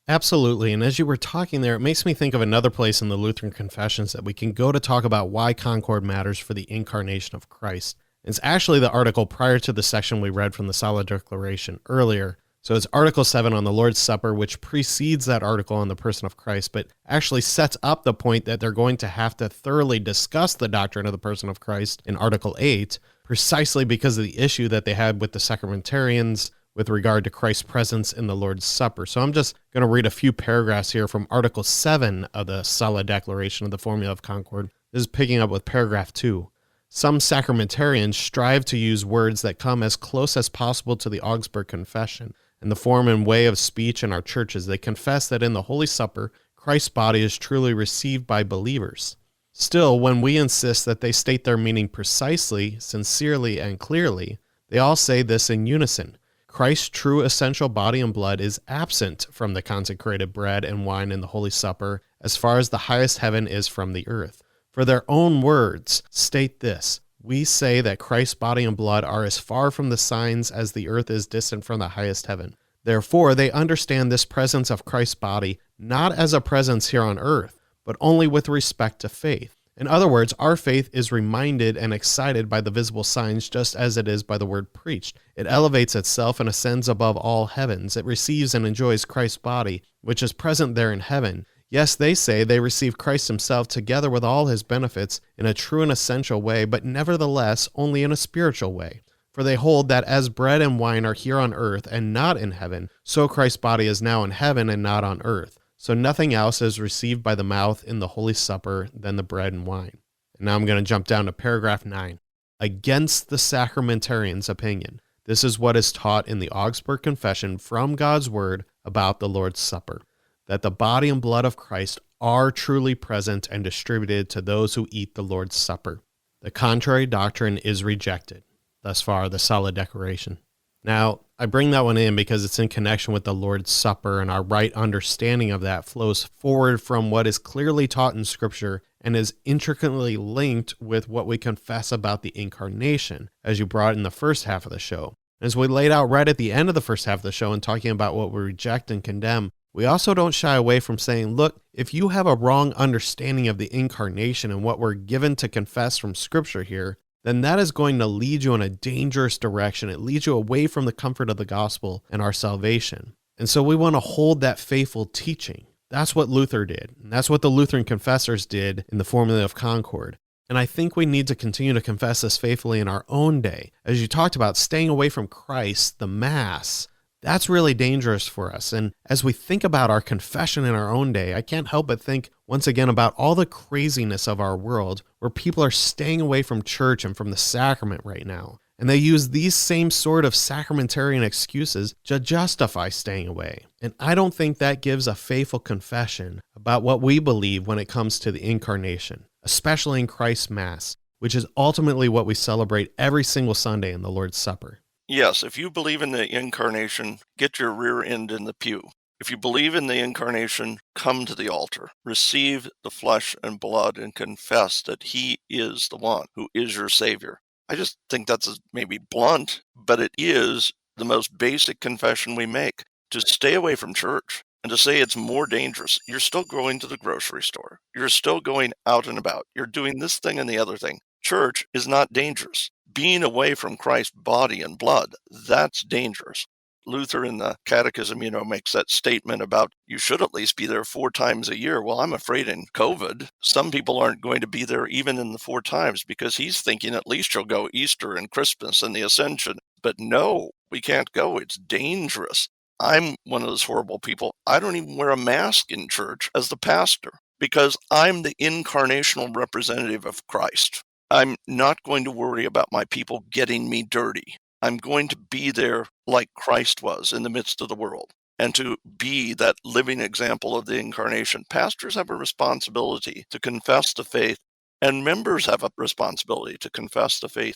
Absolutely. And as you were talking there, it makes me think of another place in the Lutheran Confessions that we can go to talk about why Concord matters for the Incarnation of Christ. It's actually the article prior to the section we read from the Solid Declaration earlier. So it's Article 7 on the Lord's Supper, which precedes that article on the person of Christ, but actually sets up the point that they're going to have to thoroughly discuss the doctrine of the person of Christ in Article 8, precisely because of the issue that they had with the sacramentarians, with regard to Christ's presence in the Lord's Supper. So I'm just going to read a few paragraphs here from Article 7 of the Solid Declaration of the Formula of Concord. This is picking up with paragraph 2. Some sacramentarians strive to use words that come as close as possible to the Augsburg Confession and the form and way of speech in our churches. They confess that in the Holy Supper, Christ's body is truly received by believers. Still, when we insist that they state their meaning precisely, sincerely, and clearly, they all say this in unison. Christ's true essential body and blood is absent from the consecrated bread and wine in the Holy Supper as far as the highest heaven is from the earth. For their own words state this: we say that Christ's body and blood are as far from the signs as the earth is distant from the highest heaven. Therefore, they understand this presence of Christ's body not as a presence here on earth, but only with respect to faith. In other words, our faith is reminded and excited by the visible signs just as it is by the word preached. It elevates itself and ascends above all heavens. It receives and enjoys Christ's body, which is present there in heaven. Yes, they say they receive Christ himself together with all his benefits in a true and essential way, but nevertheless only in a spiritual way. For they hold that as bread and wine are here on earth and not in heaven, so Christ's body is now in heaven and not on earth. So nothing else is received by the mouth in the Holy Supper than the bread and wine. And now I'm going to jump down to paragraph 9. Against the sacramentarians' opinion, this is what is taught in the Augsburg Confession from God's Word about the Lord's Supper, that the body and blood of Christ are truly present and distributed to those who eat the Lord's Supper. The contrary doctrine is rejected. Thus far, the Solid Declaration. Now, I bring that one in because it's in connection with the Lord's Supper, and our right understanding of that flows forward from what is clearly taught in Scripture and is intricately linked with what we confess about the Incarnation, as you brought in the first half of the show. As we laid out right at the end of the first half of the show and talking about what we reject and condemn, we also don't shy away from saying, look, if you have a wrong understanding of the Incarnation and what we're given to confess from Scripture here, then that is going to lead you in a dangerous direction. It leads you away from the comfort of the gospel and our salvation. And so we want to hold that faithful teaching. That's what Luther did. And that's what the Lutheran confessors did in the Formula of Concord. And I think we need to continue to confess this faithfully in our own day. As you talked about, staying away from Christ, the Mass, that's really dangerous for us. And as we think about our confession in our own day, I can't help but think once again about all the craziness of our world where people are staying away from church and from the sacrament right now. And they use these same sort of sacramentarian excuses to justify staying away. And I don't think that gives a faithful confession about what we believe when it comes to the Incarnation, especially in Christ's Mass, which is ultimately what we celebrate every single Sunday in the Lord's Supper. Yes, if you believe in the Incarnation, get your rear end in the pew. If you believe in the Incarnation, come to the altar, receive the flesh and blood, and confess that he is the one who is your Savior. I just think that's maybe blunt, but it is the most basic confession we make, to stay away from church and to say it's more dangerous. You're still going to the grocery store. You're still going out and about. You're doing this thing and the other thing. Church is not dangerous. Being away from Christ's body and blood, that's dangerous. Luther in the Catechism, makes that statement about you should at least be there 4 times a year. Well, I'm afraid in COVID, some people aren't going to be there even in the 4 times because he's thinking at least you'll go Easter and Christmas and the Ascension. But no, we can't go. It's dangerous. I'm one of those horrible people. I don't even wear a mask in church as the pastor because I'm the incarnational representative of Christ. I'm not going to worry about my people getting me dirty. I'm going to be there like Christ was in the midst of the world and to be that living example of the Incarnation. Pastors have a responsibility to confess the faith, and members have a responsibility to confess the faith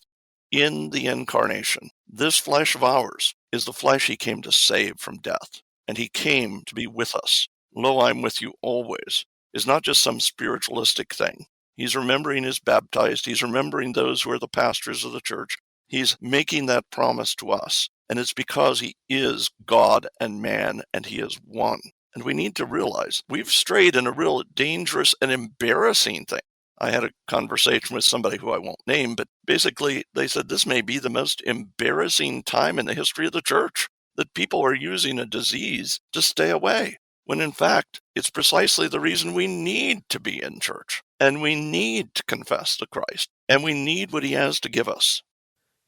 in the Incarnation. This flesh of ours is the flesh he came to save from death, and he came to be with us. Lo, I'm with you always is not just some spiritualistic thing. He's remembering his baptized. He's remembering those who are the pastors of the church. He's making that promise to us. And it's because he is God and man, and he is one. And we need to realize we've strayed in a real dangerous and embarrassing thing. I had a conversation with somebody who I won't name, but basically they said this may be the most embarrassing time in the history of the church, that people are using a disease to stay away, when in fact, it's precisely the reason we need to be in church. And we need to confess to Christ, and we need what he has to give us.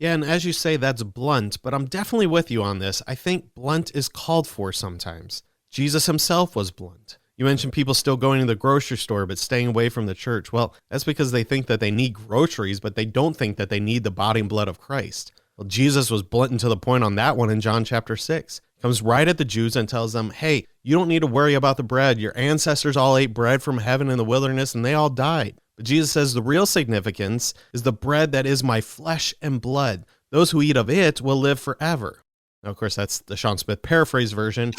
Yeah, and as you say, that's blunt, but I'm definitely with you on this. I think blunt is called for sometimes. Jesus himself was blunt. You mentioned people still going to the grocery store but staying away from the church. Well, that's because they think that they need groceries, but they don't think that they need the body and blood of Christ. Well, Jesus was blunt and to the point on that one in John chapter 6. Comes right at the Jews and tells them, hey, you don't need to worry about the bread. Your ancestors all ate bread from heaven in the wilderness and they all died. But Jesus says the real significance is the bread that is my flesh and blood. Those who eat of it will live forever. Now, of course, that's the Sean Smith paraphrase version.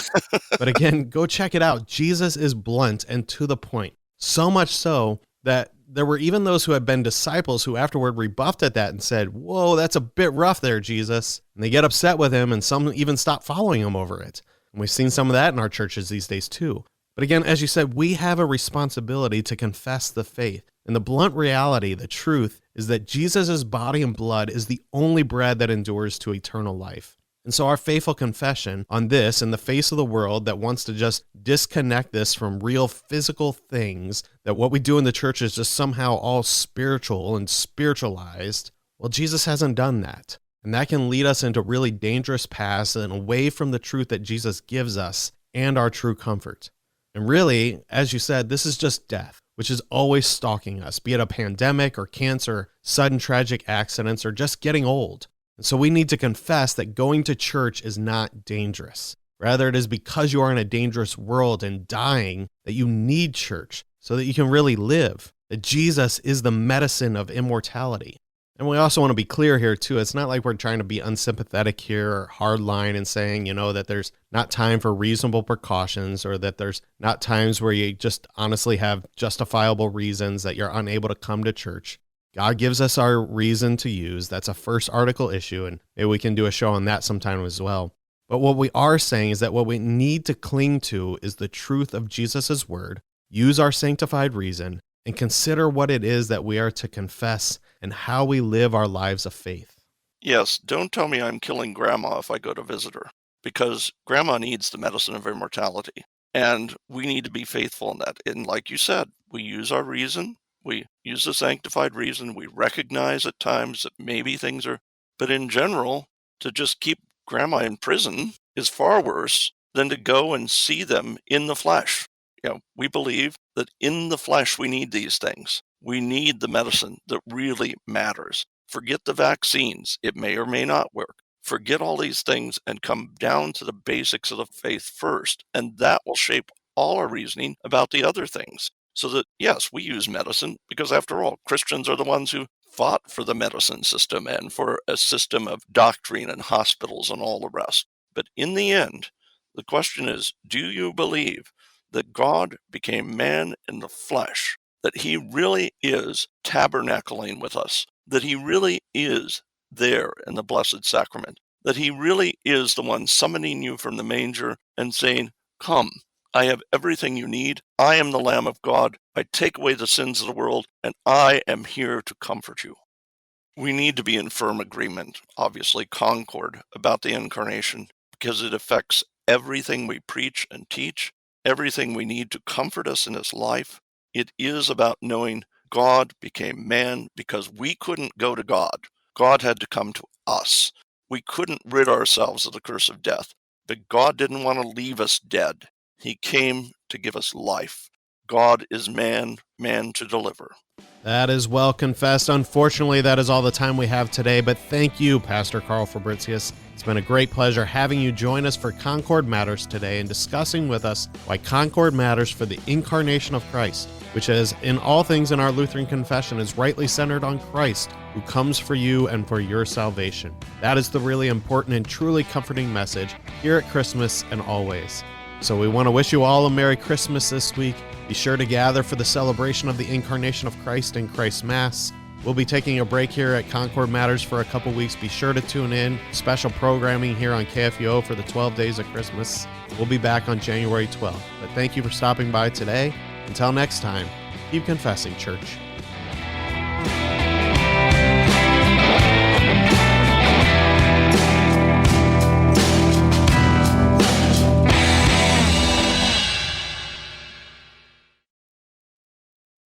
But again, go check it out. Jesus is blunt and to the point. So much so that there were even those who had been disciples who afterward rebuffed at that and said, whoa, that's a bit rough there, Jesus. And they get upset with him and some even stop following him over it. And we've seen some of that in our churches these days too. But again, as you said, we have a responsibility to confess the faith. And the blunt reality, the truth, is that Jesus' body and blood is the only bread that endures to eternal life. And so our faithful confession on this in the face of the world that wants to just disconnect this from real physical things, that what we do in the church is just somehow all spiritual and spiritualized, well, Jesus hasn't done that. And that can lead us into really dangerous paths and away from the truth that Jesus gives us and our true comfort. And really, as you said, this is just death, which is always stalking us, be it a pandemic or cancer, sudden tragic accidents, or just getting old. And so we need to confess that going to church is not dangerous. Rather, it is because you are in a dangerous world and dying that you need church so that you can really live, that Jesus is the medicine of immortality. And we also want to be clear here too. It's not like we're trying to be unsympathetic here or hardline and saying, that there's not time for reasonable precautions or that there's not times where you just honestly have justifiable reasons that you're unable to come to church. God gives us our reason to use. That's a first article issue, and maybe we can do a show on that sometime as well. But what we are saying is that what we need to cling to is the truth of Jesus' word, use our sanctified reason, and consider what it is that we are to confess and how we live our lives of faith. Yes, don't tell me I'm killing Grandma if I go to visit her, because Grandma needs the medicine of immortality, and we need to be faithful in that. And like you said, we use our reason, we use the sanctified reason, we recognize at times that maybe things are, but in general, to just keep Grandma in prison is far worse than to go and see them in the flesh. We believe that in the flesh we need these things. We need the medicine that really matters. Forget the vaccines. It may or may not work. Forget all these things and come down to the basics of the faith first, and that will shape all our reasoning about the other things. So that, yes, we use medicine because, after all, Christians are the ones who fought for the medicine system and for a system of doctrine and hospitals and all the rest. But in the end, the question is, do you believe that God became man in the flesh, that he really is tabernacling with us, that he really is there in the Blessed Sacrament, that he really is the one summoning you from the manger and saying, come, I have everything you need. I am the Lamb of God. I take away the sins of the world, and I am here to comfort you. We need to be in firm agreement, obviously Concord, about the Incarnation, because it affects everything we preach and teach, everything we need to comfort us in this life. It is about knowing God became man because we couldn't go to God. God had to come to us. We couldn't rid ourselves of the curse of death, but God didn't want to leave us dead. He came to give us life. God is man, man to deliver. That is well confessed. Unfortunately, that is all the time we have today, but thank you, Pastor Karl Fabrizius. It's been a great pleasure having you join us for Concord Matters today and discussing with us why Concord matters for the incarnation of Christ, which is, in all things in our Lutheran confession, is rightly centered on Christ, who comes for you and for your salvation. That is the really important and truly comforting message here at Christmas and always. So we want to wish you all a Merry Christmas this week. Be sure to gather for the celebration of the Incarnation of Christ in Christ's Mass. We'll be taking a break here at Concord Matters for a couple weeks. Be sure to tune in. Special programming here on KFUO for the 12 days of Christmas. We'll be back on January 12th. But thank you for stopping by today. Until next time, keep confessing, church.